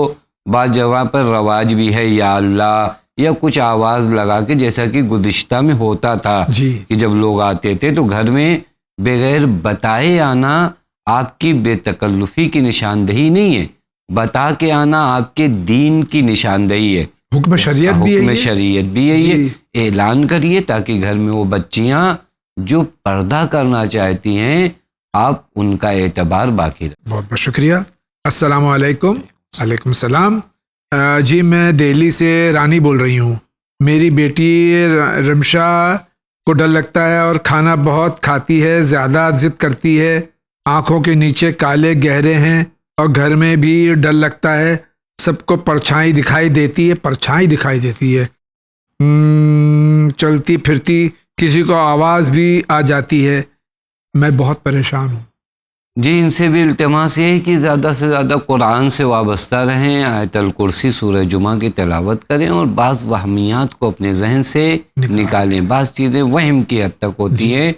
بعض جگہ پر رواج بھی ہے یا اللہ یا کچھ آواز لگا کے، جیسا کہ گزشتہ میں ہوتا تھا کہ جب لوگ آتے تھے تو گھر میں بغیر بتائے آنا آپ کی بے تکلفی کی نشاندہی نہیں ہے، بتا کے آنا آپ کے دین کی نشاندہی ہے. حکم شریعت بھی ہے یہ. اعلان کریے تاکہ گھر میں وہ بچیاں جو پردہ کرنا چاہتی ہیں آپ ان کا اعتبار باقی رہے. بہت بہت شکریہ. السلام علیکم. وعلیکم السلام. جی میں دہلی سے رانی بول رہی ہوں. میری بیٹی رمشا کو ڈر لگتا ہے اور کھانا بہت کھاتی ہے، زیادہ ضد کرتی ہے، آنکھوں کے نیچے کالے گہرے ہیں اور گھر میں بھی ڈر لگتا ہے. سب کو پرچھائی دکھائی دیتی ہے. چلتی پھرتی کسی کو آواز بھی آ جاتی ہے. میں بہت پریشان ہوں. جی ان سے بھی التماس یہ ہے کہ زیادہ سے زیادہ قرآن سے وابستہ رہیں، آیت الکرسی سورہ جمعہ کی تلاوت کریں اور بعض وہمیات کو اپنے ذہن سے نکالیں. بعض چیزیں وہم کی حد تک ہوتی ہیں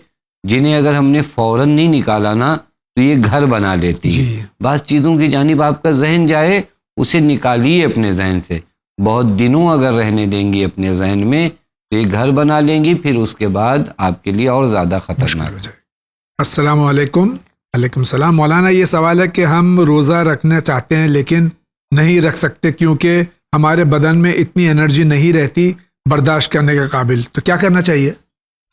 جنہیں اگر ہم نے فوراً نہیں نکالا نا تو یہ گھر بنا لیتی ہے. بعض چیزوں کی جانب آپ کا ذہن جائے اسے نکالیے اپنے ذہن سے. بہت دنوں اگر رہنے دیں گی اپنے ذہن میں تو یہ گھر بنا لیں گی، پھر اس کے بعد آپ کے لیے اور زیادہ خطرناک ہو جائے. السلام علیکم. وعلیکم السلام. مولانا یہ سوال ہے کہ ہم روزہ رکھنا چاہتے ہیں لیکن نہیں رکھ سکتے کیونکہ ہمارے بدن میں اتنی انرجی نہیں رہتی برداشت کرنے کے قابل، تو کیا کرنا چاہیے؟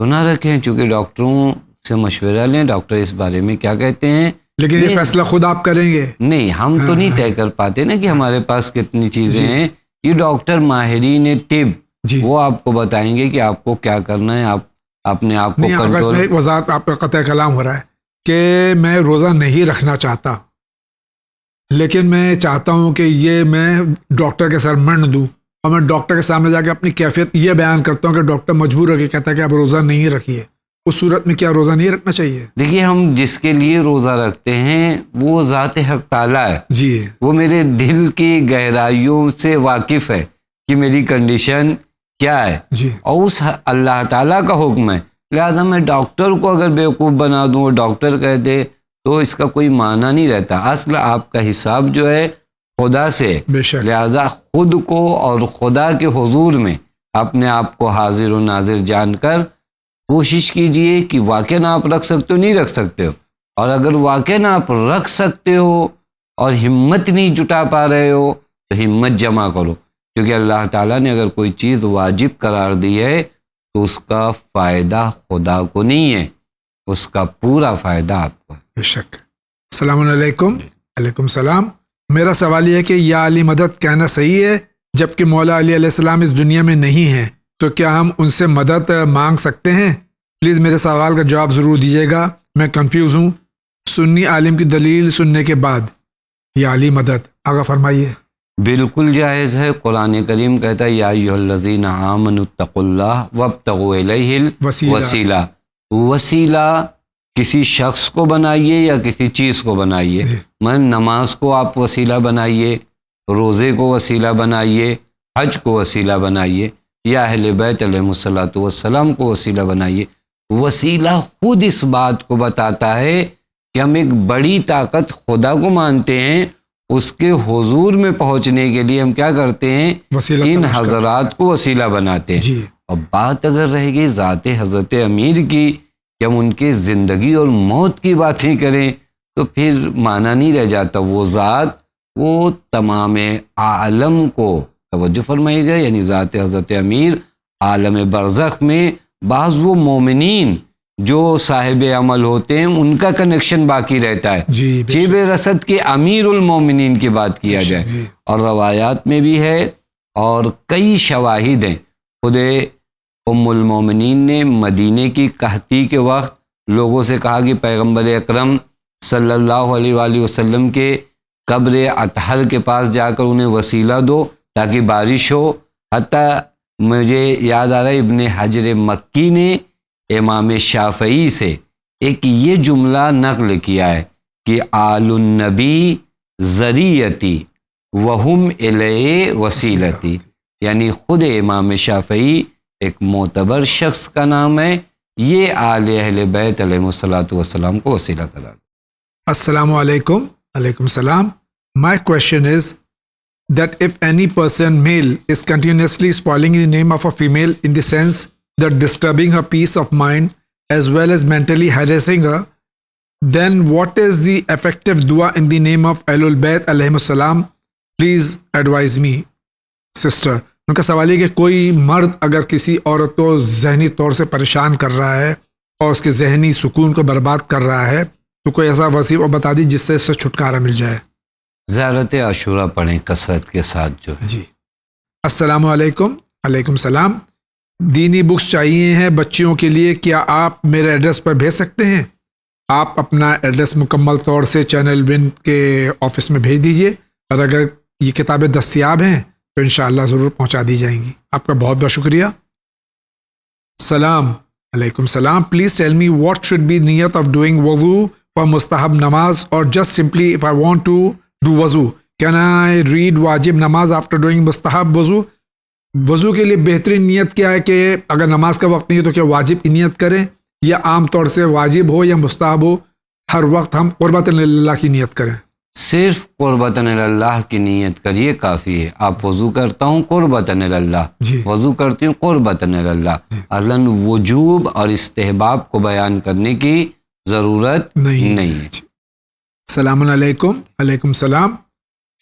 تو نہ رکھیں، چونکہ ڈاکٹروں سے مشورہ لیں، ڈاکٹر اس بارے میں کیا کہتے ہیں. لیکن یہ فیصلہ خود آپ کریں گے؟ نہیں، ہم تو نہیں طے کر پاتے نا کہ ہمارے پاس کتنی چیزیں ہیں. یہ ڈاکٹر ماہرین طب وہ آپ کو بتائیں گے کہ آپ کو کیا کرنا ہے. آپ اپنے آپ کو کنٹرول. ایک وضاحت آپ کا قطع کلام ہو رہا ہے کہ میں روزہ نہیں رکھنا چاہتا لیکن میں چاہتا ہوں کہ یہ میں ڈاکٹر کے سر منڈ دوں اور میں ڈاکٹر کے سامنے جا کے اپنی کیفیت یہ بیان کرتا ہوں کہ ڈاکٹر مجبور ہو کے کہتا ہے کہ آپ روزہ نہیں رکھیے. اس صورت میں کیا روزہ نہیں رکھنا چاہیے؟ دیکھیے ہم جس کے لیے روزہ رکھتے ہیں وہ ذات حق تعالیٰ ہے. وہ میرے دل کی گہرائیوں سے واقف ہے کہ میری کنڈیشن کیا ہے اور اس اللہ تعالیٰ کا حکم ہے. لہٰذا میں ڈاکٹر کو اگر بیوقوف بنا دوں اور ڈاکٹر کہہ دے تو اس کا کوئی معنی نہیں رہتا. اصل آپ کا حساب جو ہے خدا سے، لہٰذا خود کو اور خدا کے حضور میں اپنے آپ کو حاضر و ناظر جان کر کوشش کیجئے کہ واقعاً آپ رکھ سکتے ہو نہیں رکھ سکتے ہو. اور اگر واقعاً آپ رکھ سکتے ہو اور ہمت نہیں جٹا پا رہے ہو تو ہمت جمع کرو، کیونکہ اللہ تعالیٰ نے اگر کوئی چیز واجب قرار دی ہے تو اس کا فائدہ خدا کو نہیں ہے، اس کا پورا فائدہ آپ کو. بے شک. السلام علیکم. وعلیکم السلام. میرا سوال یہ ہے کہ یا علی مدد کہنا صحیح ہے جبکہ مولا علی علیہ السلام اس دنیا میں نہیں ہیں، تو کیا ہم ان سے مدد مانگ سکتے ہیں؟ پلیز میرے سوال کا جواب ضرور دیجیے گا، میں کنفیوز ہوں. سنی عالم کی دلیل سننے کے بعد یا علی مدد آگا فرمائیے. بالکل جائز ہے. قرآن کریم کہتا ہے یا ایھا الذین آمنوا اتقوا اللہ وابتغوا الیہ الوسیلہ. وسیلہ کسی شخص کو بنائیے یا کسی چیز کو بنائیے. میں نماز کو آپ وسیلہ بنائیے، روزے کو وسیلہ بنائیے، حج کو وسیلہ بنائیے، یا اہل بیت علیہ الصلوۃ والسلام کو وسیلہ بنائیے. وسیلہ خود اس بات کو بتاتا ہے کہ ہم ایک بڑی طاقت خدا کو مانتے ہیں، اس کے حضور میں پہنچنے کے لیے ہم کیا کرتے ہیں؟ ان حضرات کو وسیلہ بناتے ہیں. اور بات اگر رہے گی ذات حضرت امیر کی کہ ہم ان کی زندگی اور موت کی باتیں کریں تو پھر معنی نہیں رہ جاتا. وہ ذات وہ تمام عالم کو توجہ فرمائے گا، یعنی ذات حضرت امیر عالم برزخ میں بعض وہ مومنین جو صاحب عمل ہوتے ہیں ان کا کنیکشن باقی رہتا ہے. شیب رصد کے امیر المومنین کی بات کیا جائے اور روایات میں بھی ہے اور کئی شواہد ہیں. خود ام المومنین نے مدینے کی قحطی کے وقت لوگوں سے کہا کہ پیغمبر اکرم صلی اللہ علیہ وآلہ وسلم کے قبر اطہر کے پاس جا کر انہیں وسیلہ دو تاکہ بارش ہو. حتیٰ مجھے یاد آ رہا ہے ابن حجر مکی نے امام شافعی سے ایک یہ جملہ نقل کیا ہے کہ آل النبی ذریعتی وہم الیہ وسیلتی، یعنی خود امام شافعی ایک معتبر شخص کا نام ہے، یہ آل اہل بیت علیہ الصلوۃ والسلام کو وسیلہ قرار. السلام علیکم. علیکم السلام. My question is that if any person, male, is continuously spoiling the name of a female in the sense that disturbing her peace of mind as well as mentally harassing her, then what is the effective dua in the name of Ahlul Bayt alayhim salam? Please advise me, sister. ان کا سوال ہے کہ کوئی مرد اگر کسی عورت کو ذہنی طور سے پریشان کر رہا ہے اور اس کے ذہنی سکون کو برباد کر رہا ہے تو کوئی ایسا وظیفہ بتا دی جس سے اس سے چھٹکارا مل جائے. زیارت عاشورہ پڑھیں کثرت کے ساتھ جو ہے. جی. السلام علیکم. علیکم السلام. دینی بکس چاہیے ہیں بچیوں کے لیے، کیا آپ میرے ایڈریس پر بھیج سکتے ہیں؟ آپ اپنا ایڈریس مکمل طور سے چینل ون کے آفس میں بھیج دیجئے، اور اگر یہ کتابیں دستیاب ہیں تو انشاءاللہ ضرور پہنچا دی جائیں گی. آپ کا بہت بہت شکریہ. السلام علیکم السلام. Please tell me what should be نیت آف ڈوئنگ وضو فار مستحب نماز، اور just simply if I want to do وضو کین آئی ریڈ واجب نماز آفٹر ڈوئنگ مستحب وضو؟ وضو کے لیے بہترین نیت کیا ہے کہ اگر نماز کا وقت نہیں ہے تو کیا واجب کی نیت کریں، یا عام طور سے واجب ہو یا مستحب ہو ہر وقت ہم قربۃ اللہ کی نیت کریں؟ صرف قربۃ اللہ کی نیت کریے کافی ہے. آپ وضو کرتا ہوں قربۃ اللہ، وضو کرتی ہوں قربۃ اللہ. اصلاً وجوب اور استحباب کو بیان کرنے کی ضرورت نہیں ہے. السلام علیکم. علیکم السلام.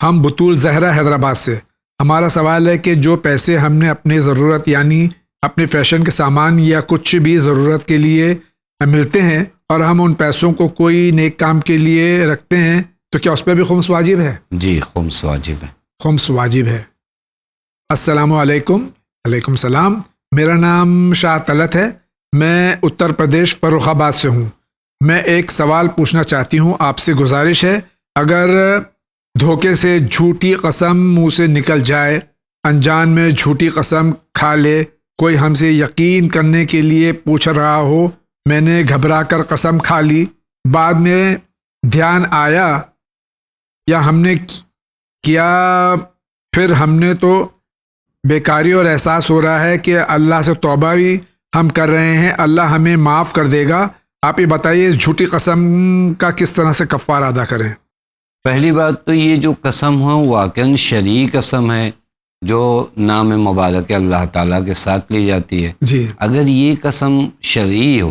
ہم بطول زہرا حیدرآباد سے. ہمارا سوال ہے کہ جو پیسے ہم نے اپنی ضرورت یعنی اپنے فیشن کے سامان یا کچھ بھی ضرورت کے لیے ملتے ہیں اور ہم ان پیسوں کو کوئی نیک کام کے لیے رکھتے ہیں تو کیا اس پہ بھی خمس واجب ہے؟ جی خمس واجب ہے. خمس واجب ہے. السلام علیکم. علیکم السلام. میرا نام شاہ طلعت ہے، میں اتر پردیش فروخ آباد سے ہوں. میں ایک سوال پوچھنا چاہتی ہوں، آپ سے گزارش ہے اگر دھوکے سے جھوٹی قسم منہ سے نکل جائے، انجان میں جھوٹی قسم کھا لے، کوئی ہم سے یقین کرنے کے لیے پوچھ رہا ہو، میں نے گھبرا کر قسم کھا لی، بعد میں دھیان آیا یا ہم نے کیا، پھر ہم نے تو بیکاری اور احساس ہو رہا ہے کہ اللہ سے توبہ بھی ہم کر رہے ہیں، اللہ ہمیں معاف کر دے گا. آپ یہ بتائیے اس جھوٹی قسم کا کس طرح سے کفارہ ادا کریں؟ پہلی بات تو یہ جو قسم ہے واقعاً شرعی قسم ہے جو نام مبارک اللہ تعالیٰ کے ساتھ لی جاتی ہے. جی. اگر یہ قسم شرعی ہو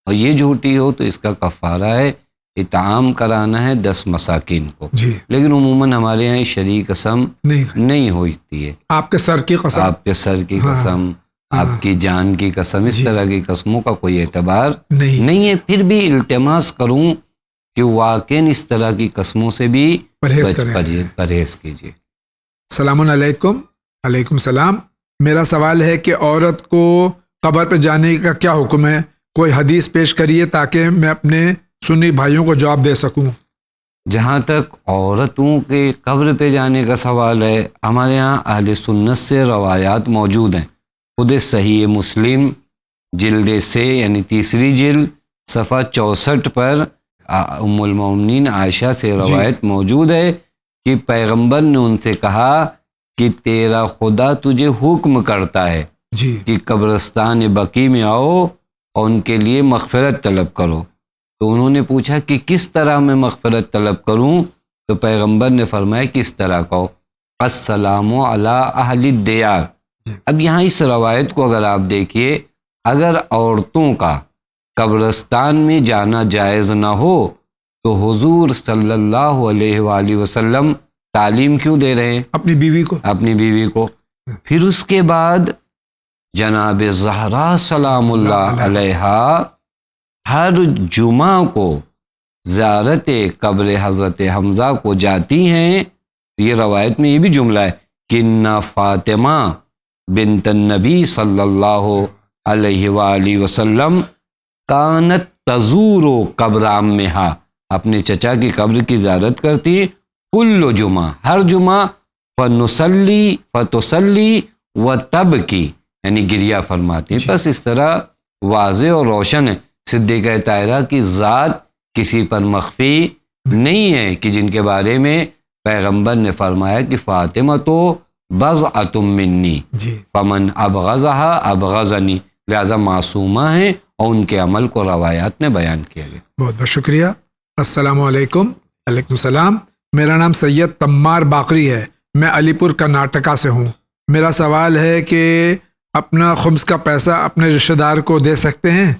اور یہ جھوٹی ہو تو اس کا کفارہ ہے اطعام کرانا ہے 10 مساکین کو. جی. لیکن عموماً ہمارے یہاں شرعی قسم نہیں ہوتی ہے. آپ کے سر کی قسم، آپ کے سر کی قسم، آپ کی جان کی قسم، اس طرح کی قسموں کا کوئی اعتبار نہیں ہے. پھر بھی التماس کروں کہ واقعاً اس طرح کی قسموں سے بھی پرہیز کیجیے. السلام علیکم. علیکم السلام. میرا سوال ہے کہ عورت کو قبر پہ جانے کا کیا حکم ہے؟ کوئی حدیث پیش کریے تاکہ میں اپنے سنی بھائیوں کو جواب دے سکوں. جہاں تک عورتوں کے قبر پہ جانے کا سوال ہے، ہمارے ہاں اہل سنت سے روایات موجود ہیں. خود صحیح مسلم جلد سے یعنی 3 جلد صفحہ 64 پر ام المومنین عائشہ سے روایت موجود ہے کہ پیغمبر نے ان سے کہا کہ تیرا خدا تجھے حکم کرتا ہے کہ قبرستان بقیع میں آؤ اور ان کے لیے مغفرت طلب کرو. تو انہوں نے پوچھا کہ کس طرح میں مغفرت طلب کروں؟ تو پیغمبر نے فرمایا کس طرح کہو، السلام علی اہل الدیار. اب یہاں اس روایت کو اگر آپ دیکھیے، اگر عورتوں کا قبرستان میں جانا جائز نہ ہو تو حضور صلی اللہ علیہ وآلہ وسلم تعلیم کیوں دے رہے ہیں اپنی بیوی کو؟ پھر اس کے بعد جناب زہرا سلام اللہ علیہا ہر جمعہ کو زیارت قبر حضرت حمزہ کو جاتی ہیں. یہ روایت میں یہ بھی جملہ ہے کہ نہ فاطمہ بنت النبی صلی اللہ علیہ وآلہ وسلم کانت تزور قبر عمہا اپنے چچا کی قبر کی زیارت کرتی کل جمعہ، ہر جمعہ، فنصلی فتسلی و تب کی، یعنی گریہ فرماتی. بس اس طرح واضح اور روشن ہے صدیقہ طاہرہ کی ذات کسی پر مخفی نہیں ہے کہ جن کے بارے میں پیغمبر نے فرمایا کہ فاطمہ تو بضعۃ منی فمن ابغضھا ابغضنی، لہذا معصومہ ہیں اور ان کے عمل کو روایات میں بیان کیا گیا. بہت بہت شکریہ. السلام علیکم. وعلیکم السلام. میرا نام سید تمار باقری ہے، میں علی پور کرناٹکا سے ہوں. میرا سوال ہے کہ اپنا خمس کا پیسہ اپنے رشتہ دار کو دے سکتے ہیں؟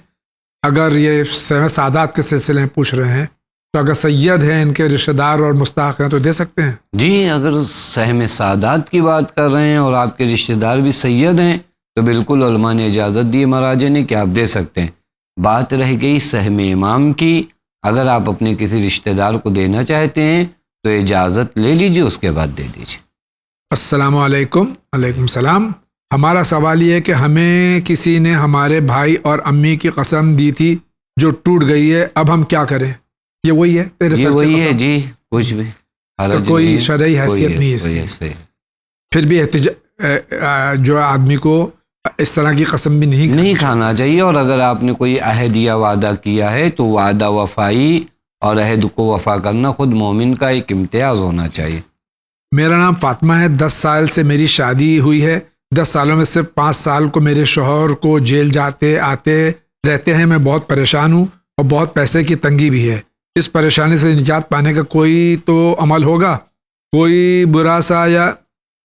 اگر یہ سہم سعادات کے سلسلے میں پوچھ رہے ہیں تو اگر سید ہیں ان کے رشتہ دار اور مستحق ہیں تو دے سکتے ہیں؟ جی، اگر سہم سعادات کی بات کر رہے ہیں اور آپ کے رشتہ دار بھی سید ہیں تو بالکل علماء نے اجازت دی مراجع نے کہ آپ دے سکتے ہیں. بات رہ گئی سہم امام کی، اگر آپ اپنے کسی رشتہ دار کو دینا چاہتے ہیں تو اجازت لے لیجیے، اس کے بعد دے دیجیے. السلام علیکم. وعلیکم السلام. ہمارا سوال یہ ہے کہ ہمیں کسی نے ہمارے بھائی اور امی کی قسم دی تھی جو ٹوٹ گئی ہے، اب ہم کیا کریں؟ یہ وہی ہے تیرے یہ سر وہی کی ہے قسم؟ جی، کچھ بھی اس کا کوئی شرعی حیثیت نہیں ہے اس کی. پھر بھی جو آدمی کو اس طرح کی قسم بھی نہیں کھانا چاہیے. اور اگر آپ نے کوئی عہد یا وعدہ کیا ہے تو وعدہ وفائی اور عہد کو وفا کرنا خود مومن کا ایک امتیاز ہونا چاہیے. میرا نام فاطمہ ہے، 10 سال سے میری شادی ہوئی ہے. 10 سالوں میں صرف 5 سال کو میرے شوہر کو جیل جاتے آتے رہتے ہیں. میں بہت پریشان ہوں اور بہت پیسے کی تنگی بھی ہے. اس پریشانی سے نجات پانے کا کوئی تو عمل ہوگا؟ کوئی برا سا یا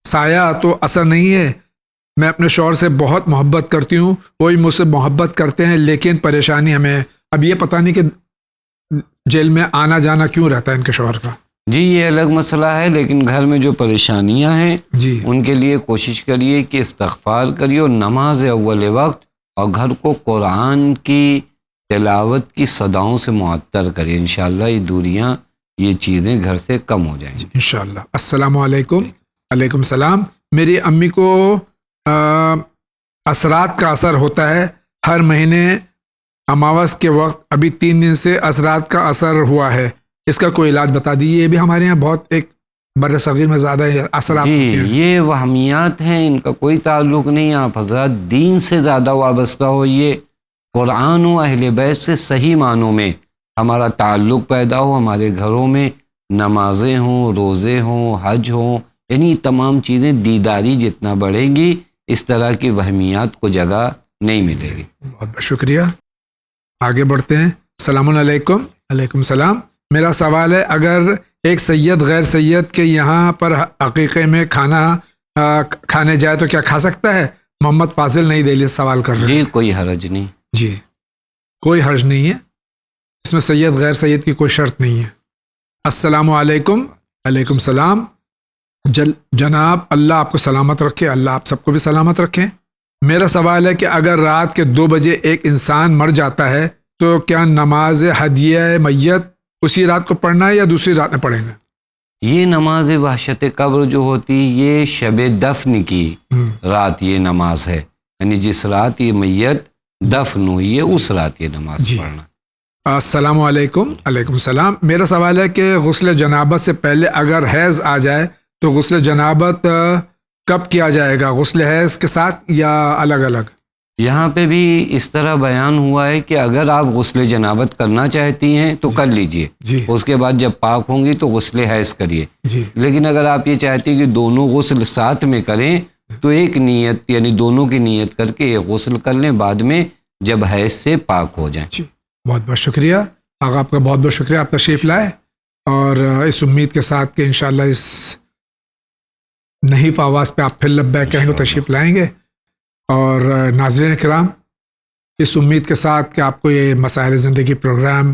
سایہ تو اثر نہیں ہے؟ میں اپنے شوہر سے بہت محبت کرتی ہوں، وہی مجھ سے محبت کرتے ہیں، لیکن پریشانی ہمیں ہے. اب یہ پتہ نہیں کہ جیل میں آنا جانا کیوں رہتا ہے ان کے شوہر کا. جی، یہ الگ مسئلہ ہے، لیکن گھر میں جو پریشانیاں ہیں جی ان کے لیے کوشش کریے کہ استغفار کریے اور نماز اول وقت اور گھر کو قرآن کی تلاوت کی صداؤں سے معطر کریے. انشاءاللہ یہ دوریاں، یہ چیزیں گھر سے کم ہو جائیں گی انشاءاللہ. السلام علیکم. علیکم السلام. میری امی کو اثرات کا اثر ہوتا ہے ہر مہینے اماوس کے وقت. ابھی 3 دن سے اثرات کا اثر ہوا ہے، اس کا کوئی علاج بتا دیجیے. یہ بھی ہمارے یہاں بہت ایک بر صغیر میں زیادہ اثرات جی ہوتے ہیں. یہ وہمیات ہیں، ان کا کوئی تعلق نہیں. آپ حضرات دین سے زیادہ وابستہ ہوئیے، قرآن و اہل بیت سے صحیح معنوں میں ہمارا تعلق پیدا ہو. ہمارے گھروں میں نمازیں ہوں، روزے ہوں، حج ہوں، یعنی تمام چیزیں دیداری جتنا بڑھیں گی اس طرح کی وہمیات کو جگہ نہیں ملے گی. بہت بہت شکریہ. آگے بڑھتے ہیں. السلام علیکم. علیکم السلام. میرا سوال ہے اگر ایک سید غیر سید کے یہاں پر عقیقے میں کھانے جائے تو کیا کھا سکتا ہے؟ محمد فاضل نئی دہلی سے سوال کر رہے ہیں. جی کوئی حرج نہیں. جی کوئی حرج نہیں ہے، اس میں سید غیر سید کی کوئی شرط نہیں ہے. السلام علیکم. علیکم السلام. جناب اللہ آپ کو سلامت رکھے، اللہ آپ سب کو بھی سلامت رکھے. میرا سوال ہے کہ اگر رات کے 2 بجے ایک انسان مر جاتا ہے تو کیا نماز ہدیہ میت اسی رات کو پڑھنا ہے یا دوسری رات میں پڑھیں گے؟ یہ نماز وحشت قبر جو ہوتی یہ شب دفن کی رات یہ نماز ہے، یعنی جس رات یہ میت دفن ہوئی ہے اس رات یہ نماز پڑھنا. السلام علیکم. علیکم السلام. میرا سوال ہے کہ غسل جنابت سے پہلے اگر حیض آ جائے تو غسل جنابت کب کیا جائے گا؟ غسل حیض کے ساتھ یا الگ الگ؟ یہاں پہ بھی اس طرح بیان ہوا ہے کہ اگر آپ غسل جنابت کرنا چاہتی ہیں تو کر لیجئے، اس کے بعد جب پاک ہوں گی تو غسل حیض کریے. لیکن اگر آپ یہ چاہتی ہیں کہ دونوں غسل ساتھ میں کریں تو ایک نیت یعنی دونوں کی نیت کر کے ایک غسل کر لیں بعد میں جب حیض سے پاک ہو جائیں. بہت بہت شکریہ آقا، آپ کا بہت بہت شکریہ، آپ تشریف لائے اور اس امید کے ساتھ کہ انشاءاللہ اس نحیف آواز پہ آپ پھر لبیک کہیں گے تشریف لائیں گے. اور ناظرین کرام، اس امید کے ساتھ کہ آپ کو یہ مسائل زندگی پروگرام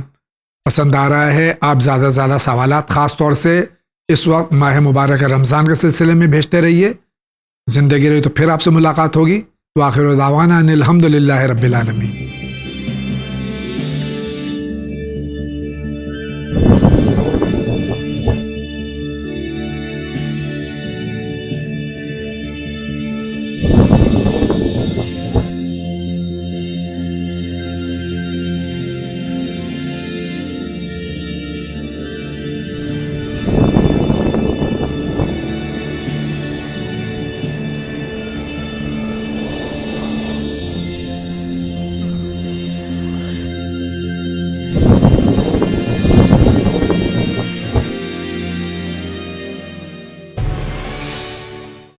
پسند آ رہا ہے، آپ زیادہ سے زیادہ سوالات خاص طور سے اس وقت ماہ مبارک رمضان کے سلسلے میں بھیجتے رہیے. زندگی رہی تو پھر آپ سے ملاقات ہوگی. وآخر دعوانا ان الحمد للہ رب العالمین.